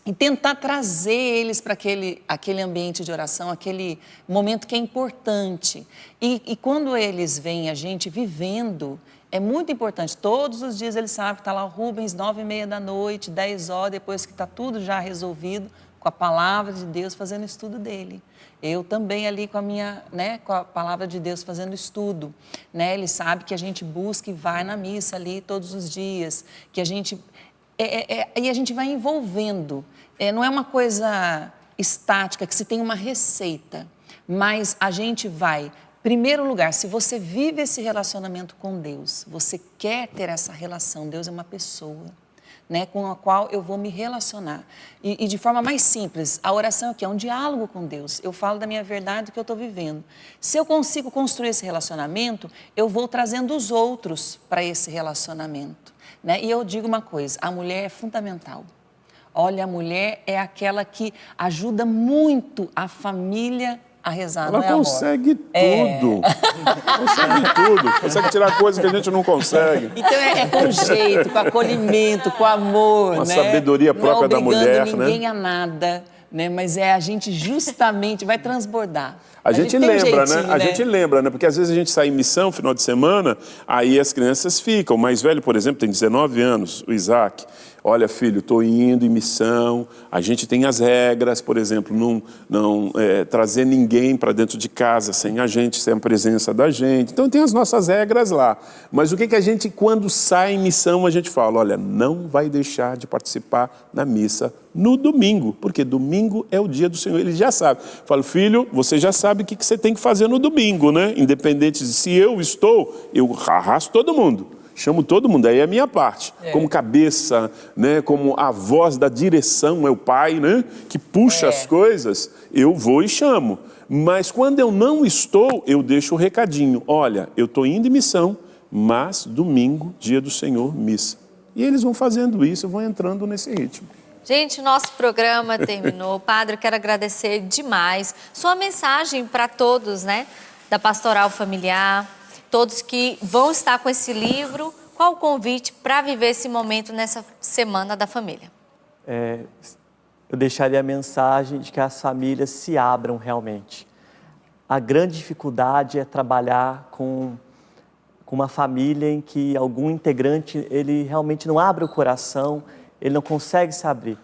e tentar trazer eles para aquele ambiente de oração, aquele momento que é importante. E quando eles veem a gente vivendo... É muito importante, todos os dias eles sabem que está lá o Rubens, 9h30 da noite, 10 horas, depois que está tudo já resolvido, com a palavra de Deus fazendo o estudo dele. Eu também ali com a minha, né, com a palavra de Deus fazendo estudo, né? Ele sabe que a gente busca e vai na missa ali todos os dias, que a gente... e a gente vai envolvendo. Não é uma coisa estática, que se tem uma receita, mas a gente vai... Primeiro lugar, se você vive esse relacionamento com Deus, você quer ter essa relação, Deus é uma pessoa, né, com a qual eu vou me relacionar. E de forma mais simples, a oração aqui é um diálogo com Deus. Eu falo da minha verdade, do que eu estou vivendo. Se eu consigo construir esse relacionamento, eu vou trazendo os outros para esse relacionamento, né? E eu digo uma coisa, a mulher é fundamental. Olha, a mulher é aquela que ajuda muito a família a rezar, ela consegue tudo. Consegue tudo. Consegue tirar coisas que a gente não consegue. Então é com jeito, com acolhimento, com amor, uma né? sabedoria própria da mulher, não ninguém a nada, né? Mas a gente justamente vai transbordar. A gente lembra, né? A gente lembra, né? Porque às vezes a gente sai em missão, final de semana, aí as crianças ficam. O mais velho, por exemplo, tem 19 anos, o Isaac. Olha, filho, estou indo em missão, a gente tem as regras, por exemplo, não trazer ninguém para dentro de casa sem a gente, sem a presença da gente. Então tem as nossas regras lá. Mas o que a gente, quando sai em missão, a gente fala, olha, não vai deixar de participar na missa no domingo, porque domingo é o dia do Senhor, ele já sabe. Falo, filho, você já sabe o que você tem que fazer no domingo, né? Independente de se eu estou, eu arrasto todo mundo. Chamo todo mundo, aí é a minha parte. Como cabeça, né, como a voz da direção, é o pai, né, que puxa as coisas, eu vou e chamo. Mas quando eu não estou, eu deixo o recadinho. Olha, eu estou indo em missão, mas domingo, dia do Senhor, missa. E eles vão fazendo isso, vão entrando nesse ritmo. Gente, nosso programa terminou. Padre, eu quero agradecer demais sua mensagem para todos, né, da Pastoral Familiar. Todos que vão estar com esse livro, qual o convite para viver esse momento nessa Semana da Família? Eu deixaria a mensagem de que as famílias se abram realmente. A grande dificuldade é trabalhar com uma família em que algum integrante, ele realmente não abre o coração, ele não consegue se abrir.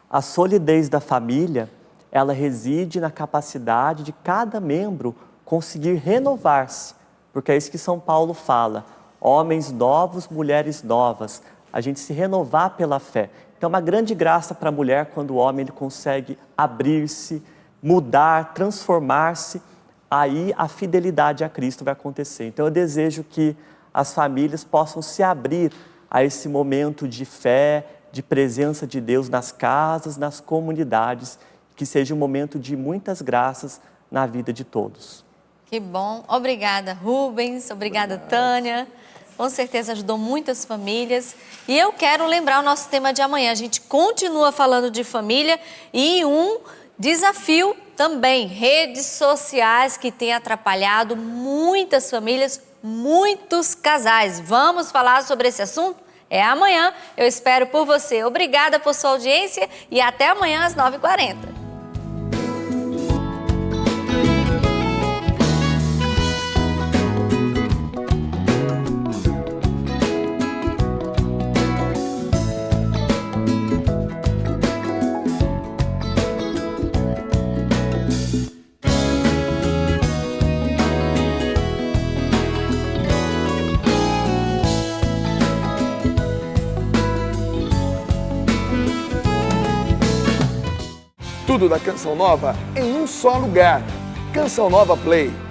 A solidez da família, ela reside na capacidade de cada membro conseguir renovar-se. Porque é isso que São Paulo fala, homens novos, mulheres novas, a gente se renovar pela fé. Então é uma grande graça para a mulher quando o homem ele consegue abrir-se, mudar, transformar-se, aí a fidelidade a Cristo vai acontecer. Então eu desejo que as famílias possam se abrir a esse momento de fé, de presença de Deus nas casas, nas comunidades, que seja um momento de muitas graças na vida de todos. Que bom. Obrigada, Rubens. Obrigada, Tânia. Com certeza ajudou muitas famílias. E eu quero lembrar o nosso tema de amanhã. A gente continua falando de família e um desafio também. Redes sociais que têm atrapalhado muitas famílias, muitos casais. Vamos falar sobre esse assunto? É amanhã. Eu espero por você. Obrigada por sua audiência e até amanhã às 9h40. Tudo da Canção Nova em um só lugar. Canção Nova Play.